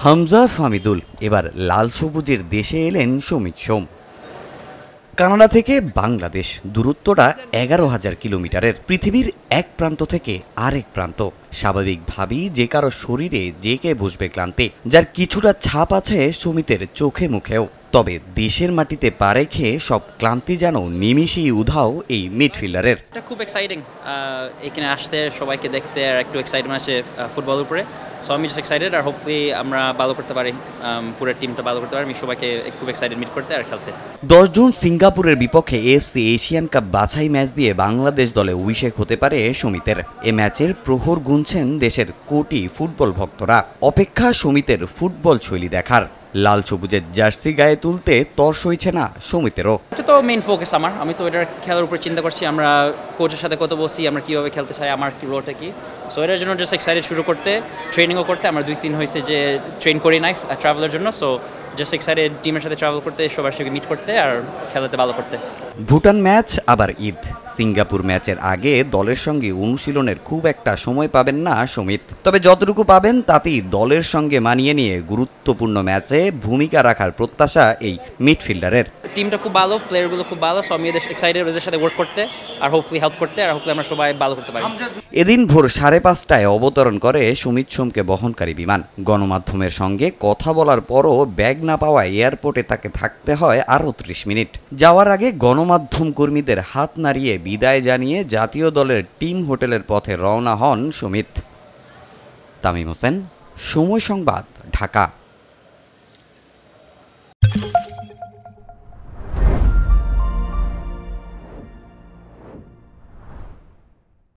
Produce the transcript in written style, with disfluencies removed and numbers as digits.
হামজা ফামিদুল এবার লাল সবুজের দেশে এলেন সমিত সোম। কানাডা থেকে বাংলাদেশ দূরত্বটা 11,000 কিলোমিটারের। পৃথিবীর এক প্রান্ত থেকে আরেক প্রান্ত। স্বাভাবিকভাবেই যে কারো শরীরে জেঁকে বসবে ক্লান্তি, যার কিছুটা ছাপ আছে সমিতের চোখে মুখেও। তবে দেশের মাটিতে পা রেখে সব ক্লান্তি যেন নিমিষেই উধাও এই মিডফিল্ডারের। এটা খুব এক্সাইটিং এখানে আসতে, সবাইকে দেখতে, আর একটু এক্সাইটমেন্ট আছে ফুটবলের উপরে। সো আমি জাস্ট এক্সাইটেড, আর হোপফুলি আমরা ভালো করতে পারি, পুরো টিমটা ভালো করতে পারি। আমি সবাইকে খুব এক্সাইটেড মিট করতে আর খেলতে। 10 জুন সিঙ্গাপুরের বিপক্ষে এএফসি এশিয়ান কাপ বাছাই ম্যাচ দিয়ে বাংলাদেশ দলে অভিষেক হতে পারে সমিতের। এ ম্যাচের প্রহর গুনছেন দেশের কোটি ফুটবল ভক্তরা। অপেক্ষা সমিতের ফুটবল শৈলী দেখার। লাল সবুজের জার্সি গায়ে তুলতে তর সইছে না সমিতেরও। এটা তো মেইন ফোকাস আমার। আমি তো এটার খেলার উপর চিন্তা করছি। আমরা কোচের সাথে কথা বলছি, আমরা কীভাবে খেলতে চাই, আমার কি রোলটা কি। সো এটার জন্য জাস্ট এক্সাইটেড শুরু করতে, ট্রেনিংও করতে। আমরা 2-3 হয়েছে যে ট্রেন করি নাই ট্রাভেলের জন্য। সো জাস্ট এক্সাইটেড টিমের সাথে ট্রাভেল করতে, সবার সঙ্গে মিট করতে আর খেলাতে ভালো করতে। ভুটান ম্যাচ আবার ঈদ। সিঙ্গাপুর ম্যাচের আগে দলের সঙ্গে অনুশীলনের খুব একটা সময় পাবেন না সমিত। তবে যতটুকু পাবেন তাতেই দলের সঙ্গে মানিয়ে নিয়ে গুরুত্বপূর্ণ ম্যাচে ভূমিকা রাখার প্রত্যাশা এই মিডফিল্ডারের। টিমটা খুব ভালো, প্লেয়ারগুলো খুব ভালো। সো আমি এদের এক্সাইটেড ওদের সাথে ওয়ার্ক করতে, আর হোপফুলি হেল্প করতে, আর হোপফুলি আমরা সবাই ভালো করতে পারি। এদিন ভোর 5:30টায় অবতরণ করে সমিত সোমকে বহনকারী বিমান। গণমাধ্যমের সঙ্গে কথা বলার পরও ব্যাগ না পাওয়ায় এয়ারপোর্টে তাকে থাকতে হয় আরও 30 মিনিট। যাওয়ার আগে গণমাধ্যম কর্মীদের হাত নাড়িয়ে বিদায় জানিয়ে জাতীয় দলের টিম হোটেলের পথে রওনা হন সমিত। তামিম হোসেন, সময় সংবাদ, ঢাকা।